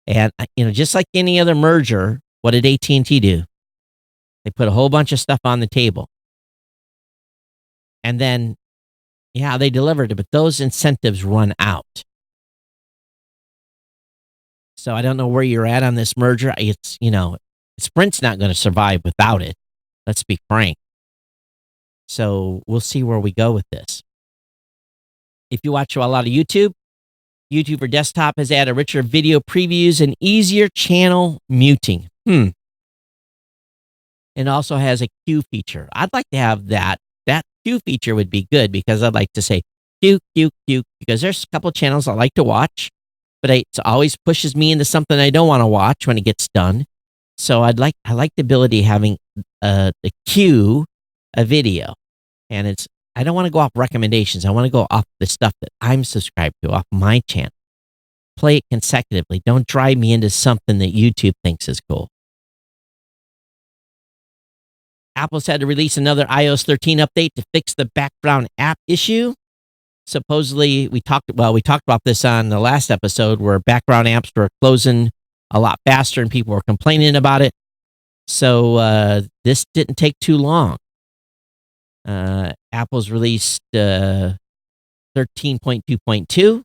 And just like any other merger, what did AT&T do? They put a whole bunch of stuff on the table. And then, they delivered it, but those incentives run out. So I don't know where you're at on this merger. Sprint's not going to survive without it. Let's be frank. So we'll see where we go with this. If you watch a lot of YouTube for desktop has added richer video previews and easier channel muting. And also has a queue feature. I'd like to have that. That queue feature would be good because I'd like to say queue, because there's a couple channels I like to watch, but it always pushes me into something I don't want to watch when it gets done. So I like the ability of having a queue, a video, and I don't want to go off recommendations. I want to go off the stuff that I'm subscribed to off my channel. Play it consecutively. Don't drive me into something that YouTube thinks is cool. Apple's had to release another iOS 13 update to fix the background app issue. Supposedly, we talked about this on the last episode where background apps were closing a lot faster and people were complaining about it. So this didn't take too long. Apple's released 13.2.2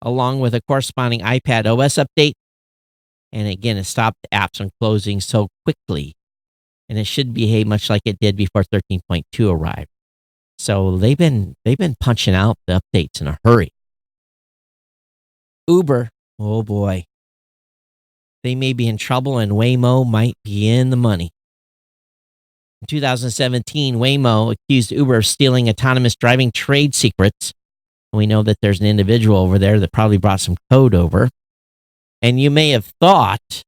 along with a corresponding iPad OS update. And again, it stopped the apps from closing so quickly. And it should behave much like it did before 13.2 arrived. So they've been punching out the updates in a hurry. Uber, oh boy. They may be in trouble and Waymo might be in the money. In 2017, Waymo accused Uber of stealing autonomous driving trade secrets. We know that there's an individual over there that probably brought some code over. And you may have thought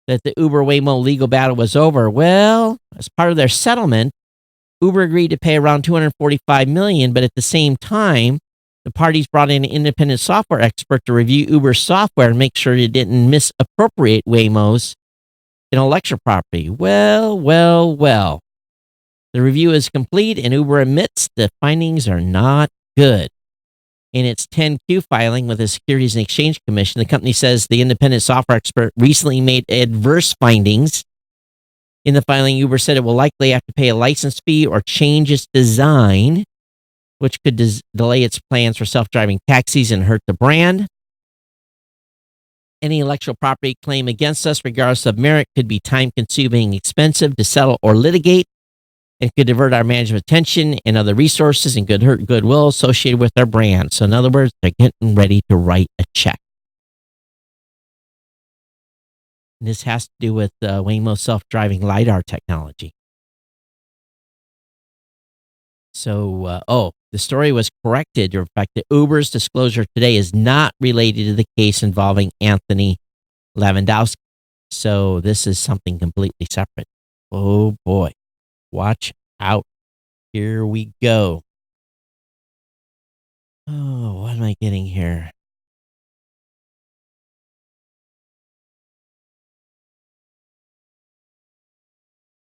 that the Uber-Waymo legal battle was over. Well, as part of their settlement, Uber agreed to pay around $245 million, but at the same time, the parties brought in an independent software expert to review Uber's software and make sure it didn't misappropriate Waymo's intellectual property. Well. The review is complete, and Uber admits the findings are not good. In its 10Q filing with the Securities and Exchange Commission, the company says the independent software expert recently made adverse findings. In the filing, Uber said it will likely have to pay a license fee or change its design, which could delay its plans for self-driving taxis and hurt the brand. Any intellectual property claim against us, regardless of merit, could be time-consuming, expensive to settle or litigate, and could divert our management attention and other resources and could hurt goodwill associated with our brand. So in other words, they're getting ready to write a check. And this has to do with Waymo's self-driving LiDAR technology. So, the story was corrected to reflect that Uber's disclosure today is not related to the case involving Anthony Lewandowski. So this is something completely separate. Oh boy. Watch out. Here we go. Oh, what am I getting here?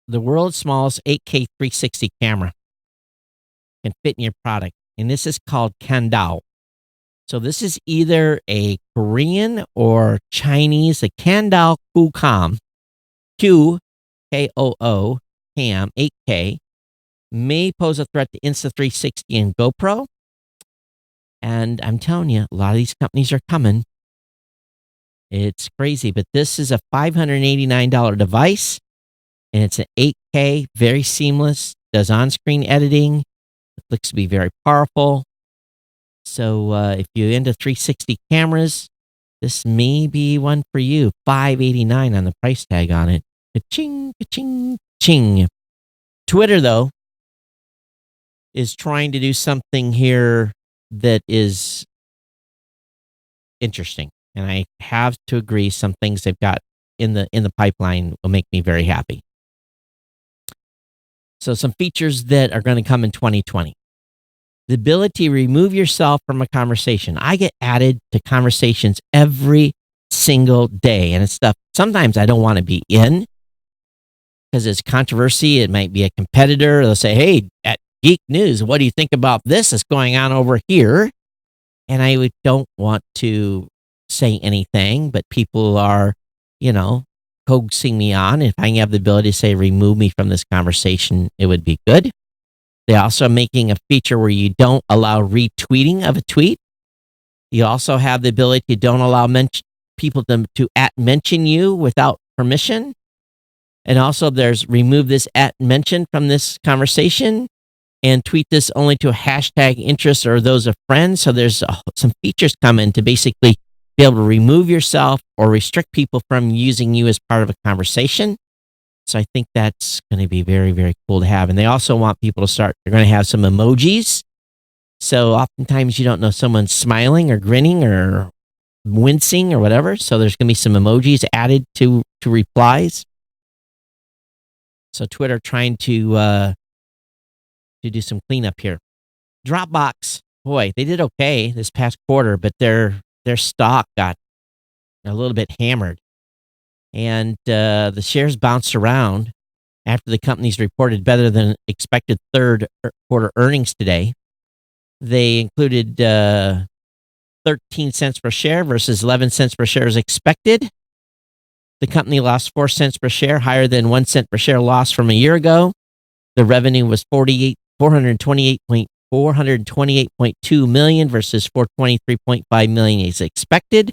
The world's smallest 8K 360 camera can fit in your product. And this is called Kandao. So this is either a Korean or Chinese, a Kandao Qcom, Qkoo cam 8K, may pose a threat to Insta360 and GoPro. And I'm telling you, a lot of these companies are coming. It's crazy, but this is a $589 device, and it's an 8K, very seamless, does on-screen editing. It looks to be very powerful. So if you're into 360 cameras, this may be one for you. $589 on the price tag on it. Ka-ching, ka-ching, ching. Twitter, though, is trying to do something here that is interesting. And I have to agree, some things they've got in the pipeline will make me very happy. So some features that are going to come in 2020. The ability to remove yourself from a conversation. I get added to conversations every single day, and it's stuff sometimes I don't want to be in because it's controversy. It might be a competitor. They'll say, hey, at Geek News, what do you think about this that's going on over here? And I don't want to say anything, but people are, coaxing me on. If I have the ability to say, remove me from this conversation, it would be good. They're also making a feature where you don't allow retweeting of a tweet. You also have the ability to don't allow people to @mention you without permission. And also there's remove this @mention from this conversation and tweet this only to a hashtag interest or those of friends. So there's some features coming to basically be able to remove yourself or restrict people from using you as part of a conversation. So I think that's going to be very, very cool to have. And they also want people to they're going to have some emojis. So oftentimes you don't know someone's smiling or grinning or wincing or whatever. So there's going to be some emojis added to replies. So Twitter trying to do some cleanup here. Dropbox, boy, they did okay this past quarter, but their stock got a little bit hammered. And the shares bounced around after the company's reported better than expected third quarter earnings today. They included 13 cents per share versus 11 cents per share as expected. The company lost 4 cents per share, higher than 1 cent per share loss from a year ago. The revenue was $428.2 million versus $423.5 million as expected,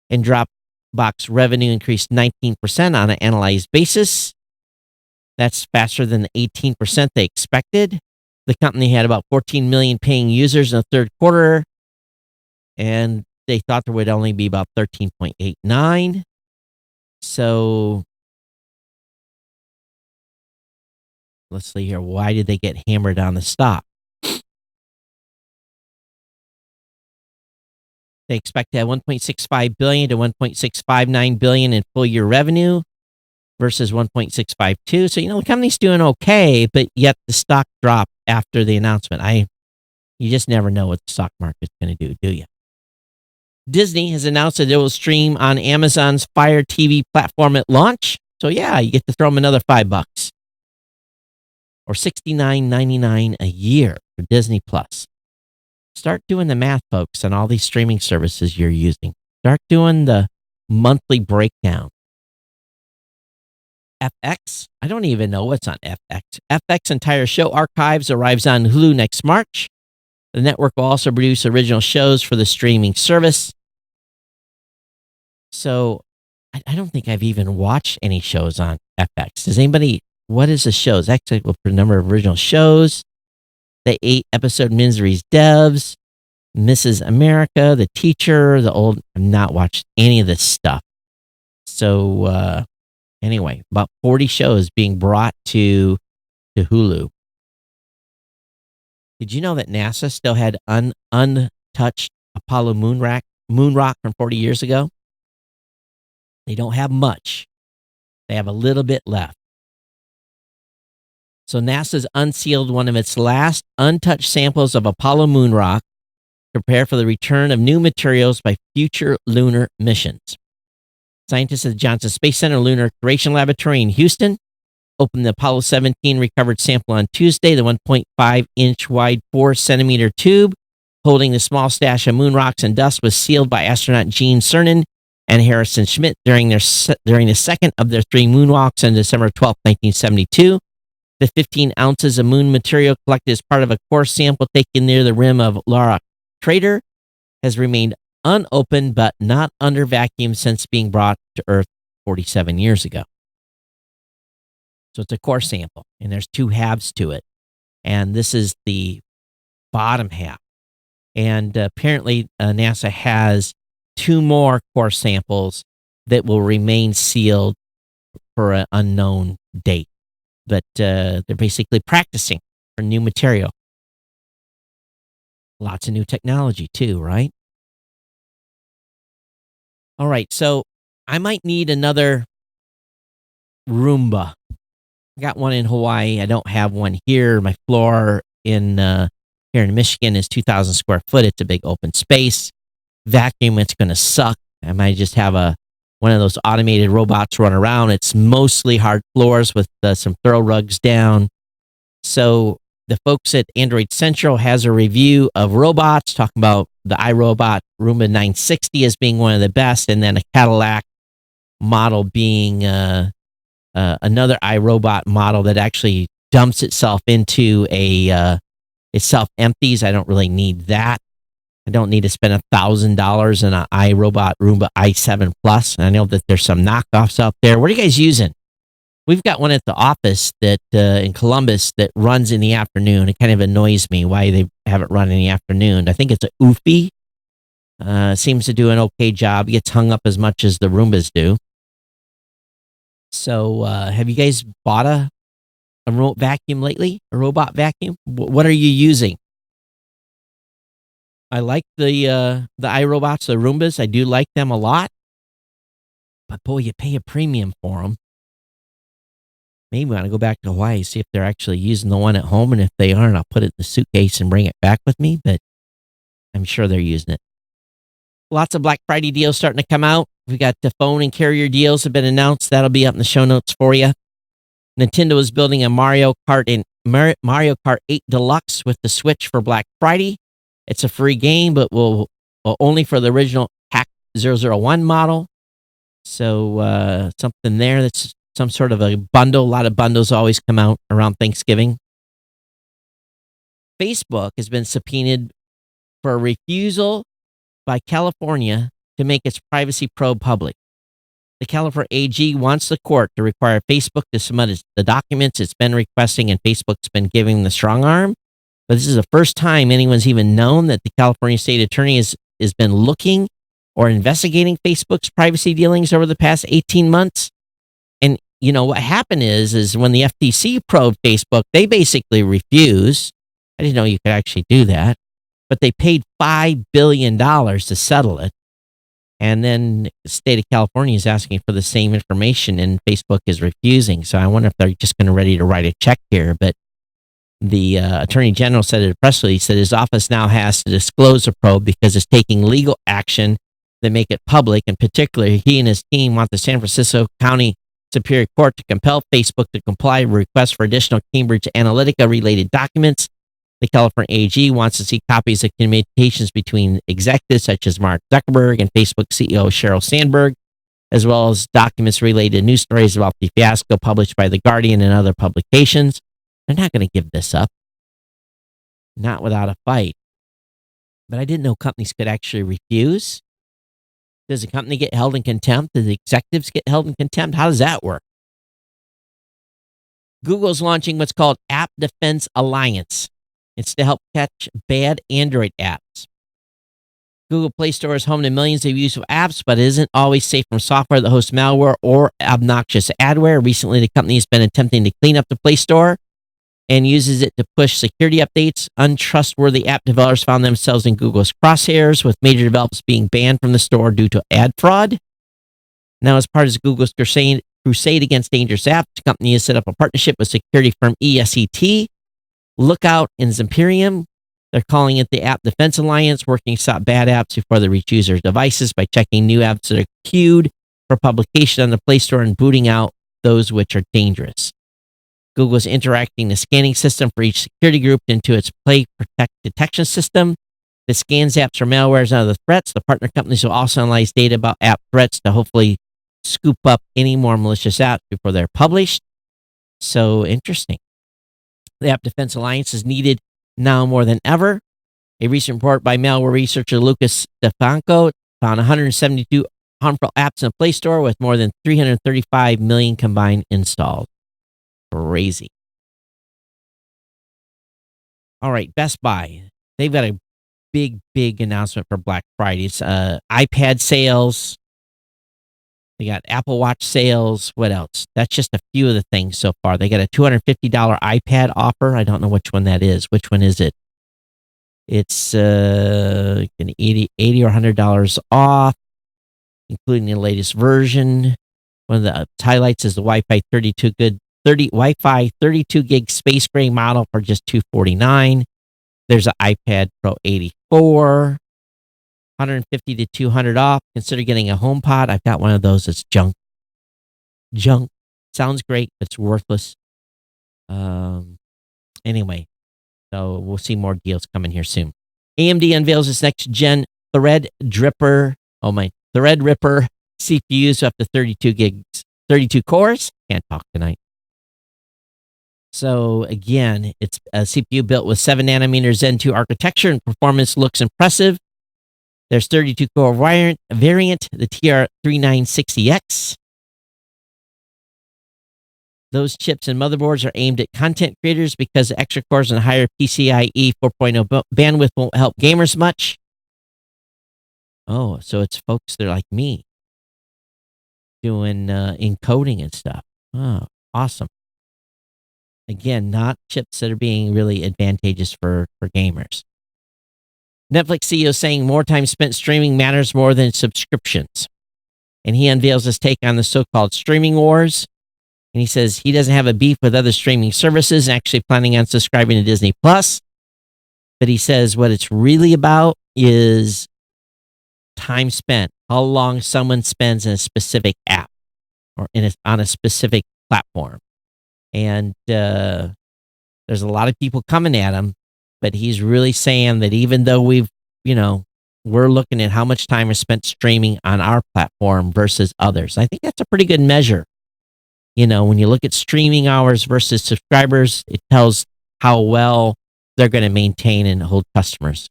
and Dropbox revenue increased 19% on an analyzed basis. That's faster than the 18% they expected. The company had about 14 million paying users in the third quarter, and they thought there would only be about 13.89. So let's see here. Why did they get hammered on the stock? They expect to have $1.65 billion to $1.659 billion in full year revenue versus $1.652. So, the company's doing okay, but yet the stock dropped after the announcement. You just never know what the stock market's going to do you? Disney has announced that it will stream on Amazon's Fire TV platform at launch. So, yeah, you get to throw them another $5 or $69.99 a year for Disney Plus. Start doing the math, folks, on all these streaming services you're using. Start doing the monthly breakdown. FX, I don't even know what's on FX. FX entire show archives arrives on Hulu next March. The network will also produce original shows for the streaming service. So I don't think I've even watched any shows on FX. Does anybody, what is the shows? Actually, for the number of original shows. The 8-episode Misery's Devs, Mrs. America, The Teacher, I've not watched any of this stuff. So, anyway, about 40 shows being brought to Hulu. Did you know that NASA still had untouched Apollo moon rock from 40 years ago? They don't have much. They have a little bit left. So NASA's unsealed one of its last untouched samples of Apollo moon rock to prepare for the return of new materials by future lunar missions. Scientists at the Johnson Space Center Lunar Curation Laboratory in Houston opened the Apollo 17 recovered sample on Tuesday. The 1.5-inch wide 4-centimeter tube holding the small stash of moon rocks and dust was sealed by astronaut Gene Cernan and Harrison Schmitt during the second of their 3 moonwalks on December 12, 1972. The 15 ounces of moon material collected as part of a core sample taken near the rim of Lara crater has remained unopened but not under vacuum since being brought to Earth 47 years ago. So it's a core sample, and there's two halves to it. And this is the bottom half. And apparently, NASA has two more core samples that will remain sealed for an unknown date. But they're basically practicing for new material. Lots of new technology, too, right? All right, so I might need another Roomba. I got one in Hawaii. I don't have one here. My floor here in Michigan is 2,000 square foot. It's a big open space. Vacuum, it's going to suck. I might just have one of those automated robots run around. It's mostly hard floors with some throw rugs down. So the folks at Android Central has a review of robots, talking about the iRobot Roomba 960 as being one of the best, and then a Cadillac model being another iRobot model that actually dumps itself into it self-empties. I don't really need that. I don't need to spend $1,000 on an iRobot Roomba i7 Plus. And I know that there's some knockoffs out there. What are you guys using? We've got one at the office that in Columbus that runs in the afternoon. It kind of annoys me why they have it run in the afternoon. I think it's a Oofy. Seems to do an okay job. It gets hung up as much as the Roombas do. So have you guys bought a remote vacuum lately? A robot vacuum? What are you using? I like the iRobots, the Roombas. I do like them a lot. But boy, you pay a premium for them. Maybe when I go back to Hawaii, see if they're actually using the one at home. And if they aren't, I'll put it in the suitcase and bring it back with me. But I'm sure they're using it. Lots of Black Friday deals starting to come out. We got the phone and carrier deals have been announced. That'll be up in the show notes for you. Nintendo is building a Mario Kart 8 Deluxe with the Switch for Black Friday. It's a free game, but will only for the original Hack 001 model. So something there that's some sort of a bundle. A lot of bundles always come out around Thanksgiving. Facebook has been subpoenaed for a refusal by California to make its privacy probe public. The California AG wants the court to require Facebook to submit the documents it's been requesting, and Facebook's been giving the strong arm. But this is the first time anyone's even known that the California state attorney has been looking or investigating Facebook's privacy dealings over the past 18 months. And, you know, what happened is when the FTC probed Facebook, they basically refused. I didn't know you could actually do that. But they paid $5 billion to settle it. And then the state of California is asking for the same information, and Facebook is refusing. So I wonder if they're just going to ready to write a check here. But the attorney general said in a press release that his office now has to disclose the probe because it's taking legal action that make it public. In particular, he and his team want the San Francisco County Superior Court to compel Facebook to comply with requests for additional Cambridge Analytica-related documents. The California AG wants to see copies of communications between executives such as Mark Zuckerberg and Facebook CEO Sheryl Sandberg, as well as documents related to news stories about the fiasco published by The Guardian and other publications. They're not going to give this up. Not without a fight. But I didn't know companies could actually refuse. Does a company get held in contempt? Do the executives get held in contempt? How does that work? Google's launching what's called App Defense Alliance. It's to help catch bad Android apps. Google Play Store is home to millions of useful apps, but it isn't always safe from software that hosts malware or obnoxious adware. Recently, the company has been attempting to clean up the Play Store and uses it to push security updates. Untrustworthy app developers found themselves in Google's crosshairs, with major developers being banned from the store due to ad fraud. Now, as part of Google's crusade against dangerous apps, the company has set up a partnership with security firm ESET, Lookout, and Zimperium. They're calling it the App Defense Alliance, working to stop bad apps before they reach users' devices by checking new apps that are queued for publication on the Play Store and booting out those which are dangerous. Google is interacting the scanning system for each security group into its Play Protect detection system that scans apps for malwares and other threats. The partner companies will also analyze data about app threats to hopefully scoop up any more malicious apps before they're published. So interesting. The App Defense Alliance is needed now more than ever. A recent report by malware researcher Lucas Stefanko found 172 harmful apps in the Play Store with more than 335 million combined installs. Crazy. All right, Best Buy. They've got a big announcement for Black Friday. It's iPad sales. They got Apple Watch sales. What else? That's just a few of the things so far. They got a $250 iPad offer. I don't know which one that is. Which one is it? It's an $80 or $100 off, including the latest version. One of the highlights is the Wi-Fi 32 gig space gray model for just $249. There's an iPad Pro 84, $150 to $200 off. Consider getting a HomePod. I've got one of those. It's junk. Sounds great, but it's worthless. Anyway, so we'll see more deals coming here soon. AMD unveils its next gen Threadripper CPUs up to 32 cores. Can't talk tonight. So again, it's a CPU built with 7 nanometer Zen 2 architecture, and performance looks impressive. There's 32 core variant, the TR3960X. Those chips and motherboards are aimed at content creators because the extra cores and higher PCIe 4.0 bandwidth won't help gamers much. Oh, so it's folks that are like me doing encoding and stuff. Oh, awesome. Again, not chips that are being really advantageous for gamers. Netflix CEO saying more time spent streaming matters more than subscriptions. And he unveils his take on the so-called streaming wars. And he says he doesn't have a beef with other streaming services, actually planning on subscribing to Disney Plus. But he says what it's really about is time spent, how long someone spends in a specific app or on a specific platform. And there's a lot of people coming at him, but he's really saying that even though we're looking at how much time is spent streaming on our platform versus others. I think that's a pretty good measure. When you look at streaming hours versus subscribers, it tells how well they're going to maintain and hold customers.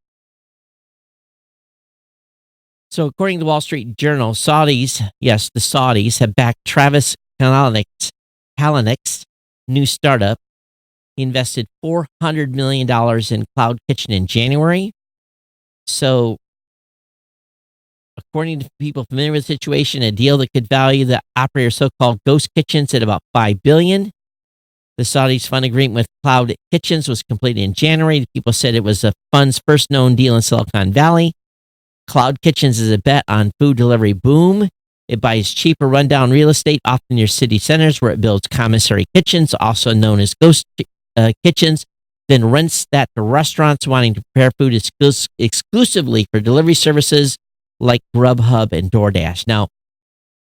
So according to the Wall Street Journal, the Saudis have backed Travis Kalanick's new startup. He invested $400 million in Cloud Kitchen in January. So according to people familiar with the situation, a deal that could value the operator's so-called ghost kitchens at about $5 billion. The Saudis' fund agreement with Cloud Kitchens was completed in January. The people said it was the fund's first known deal in Silicon Valley. Cloud Kitchens is a bet on food delivery boom. It buys cheaper rundown real estate, often near city centers, where it builds commissary kitchens, also known as ghost kitchens, then rents that to restaurants wanting to prepare food exclusively for delivery services like Grubhub and DoorDash. Now,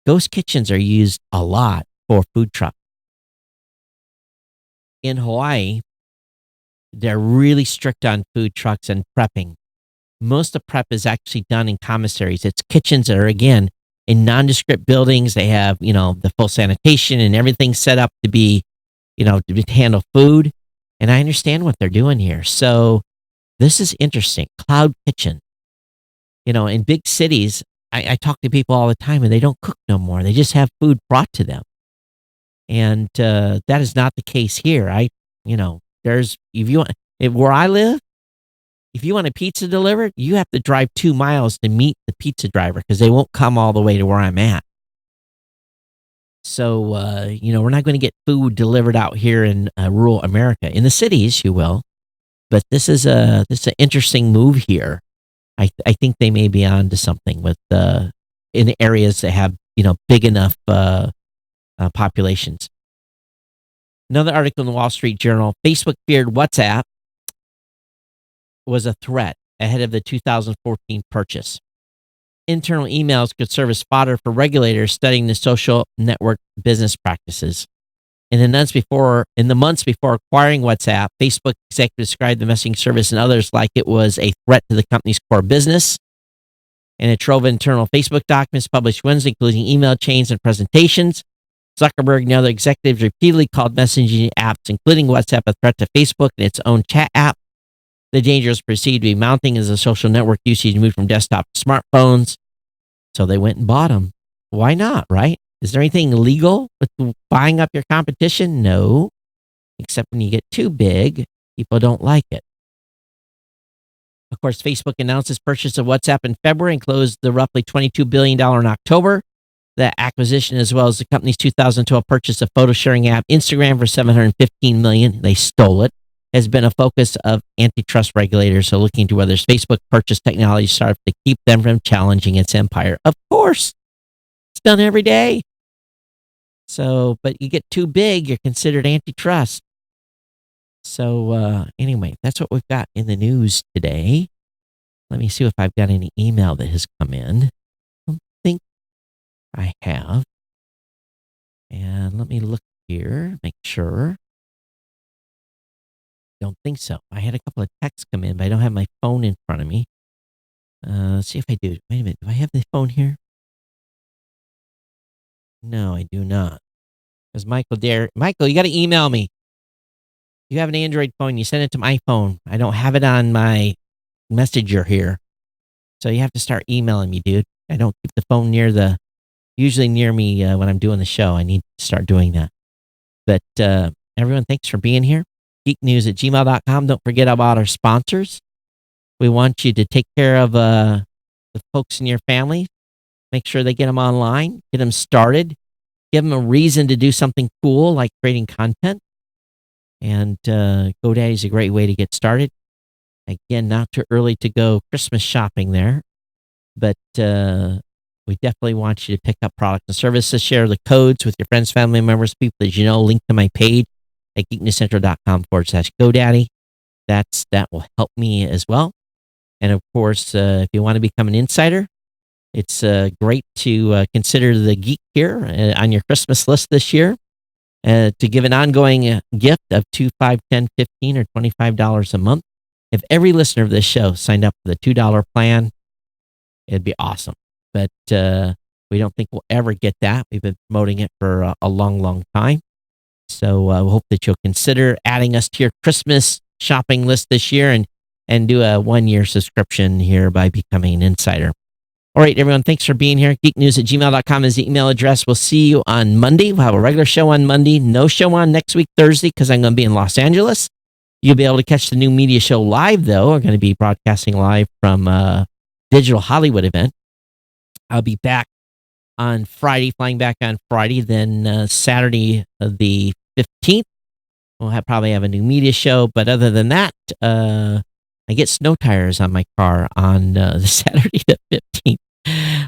ghost kitchens are used a lot for food trucks. In Hawaii, they're really strict on food trucks and prepping. Most of the prep is actually done in commissaries. It's kitchens that are, again, in nondescript buildings. They have, the full sanitation and everything set up to be, to handle food. And I understand what they're doing here. So this is interesting. Cloud Kitchen. In big cities, I talk to people all the time and they don't cook no more. They just have food brought to them. And that is not the case here. Where I live, if you want a pizza delivered, you have to drive 2 miles to meet the pizza driver because they won't come all the way to where I'm at. So, we're not going to get food delivered out here in rural America. In the cities, you will. But this is an interesting move here. I think they may be on to something with in areas that have, big enough populations. Another article in the Wall Street Journal, Facebook feared WhatsApp was a threat ahead of the 2014 purchase. Internal emails could serve as fodder for regulators studying the social network business practices. In the months before acquiring WhatsApp, Facebook executives described the messaging service and others like it was a threat to the company's core business. In a trove of internal Facebook documents published Wednesday, including email chains and presentations, Zuckerberg and other executives repeatedly called messaging apps, including WhatsApp, a threat to Facebook and its own chat app. The danger is perceived to be mounting as the social network usage moved from desktop to smartphones. So they went and bought them. Why not, right? Is there anything illegal with buying up your competition? No, except when you get too big, people don't like it. Of course, Facebook announced its purchase of WhatsApp in February and closed the roughly $22 billion in October. That acquisition, as well as the company's 2012 purchase of photo sharing app Instagram for $715 million, they stole it, has been a focus of antitrust regulators. So looking into whether Facebook purchased technology startups to keep them from challenging its empire. Of course, it's done every day. So, but you get too big, you're considered antitrust. So anyway, that's what we've got in the news today. Let me see if I've got any email that has come in. I don't think I have. And let me look here, make sure. Don't think so. I had a couple of texts come in, but I don't have my phone in front of me. Let's see if I do. Wait a minute. Do I have the phone here? No, I do not. Because Michael, you got to email me. You have an Android phone. You send it to my phone. I don't have it on my messenger here. So you have to start emailing me, dude. I don't keep the phone usually near me when I'm doing the show. I need to start doing that. But everyone, thanks for being here. geeknews@gmail.com. Don't forget about our sponsors. We want you to take care of the folks in your family. Make sure they get them online, get them started, give them a reason to do something cool like creating content. And GoDaddy is a great way to get started. Again, not too early to go Christmas shopping there, but we definitely want you to pick up products and services. Share the codes with your friends, family members, people that you know. Link to my page at geeknewscentral.com/GoDaddy. That will help me as well. And of course, if you want to become an insider, it's great to consider the Geek here on your Christmas list this year. To give an ongoing gift of $2, $5, $10, $15, or $25 a month. If every listener of this show signed up for the $2 plan, it'd be awesome. But we don't think we'll ever get that. We've been promoting it for a long, long time. So we hope that you'll consider adding us to your Christmas shopping list this year and do a 1-year subscription here by becoming an insider. All right, everyone, thanks for being here. geeknews@gmail.com is the email address. We'll see you on Monday. We'll have a regular show on Monday. No show on next week, Thursday, because I'm going to be in Los Angeles. You'll be able to catch the new media show live, though. We're going to be broadcasting live from Digital Hollywood event. I'll be back on Friday, flying back on Friday. Then Saturday, the 15th, we'll probably have a new media show. But other than that, I get snow tires on my car on the Saturday the 15th.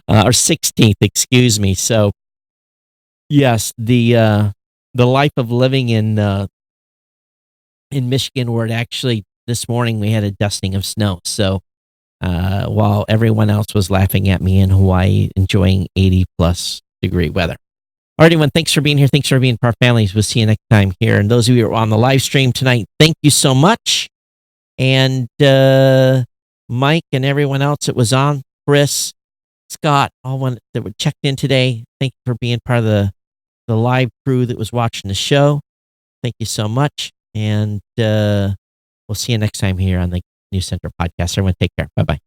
Or 16th, excuse me. So, yes, the life of living in Michigan, where it actually this morning we had a dusting of snow. So, while everyone else was laughing at me in Hawaii, enjoying 80+ degree weather. All right, everyone, thanks for being here. Thanks for being part of our families. We'll see you next time here. And those of you who are on the live stream tonight, thank you so much. And Mike and everyone else that was on, Chris, Scott, all one that were checked in today. Thank you for being part of the live crew that was watching the show. Thank you so much. And we'll see you next time here on the News Center podcast. Everyone take care. Bye-bye.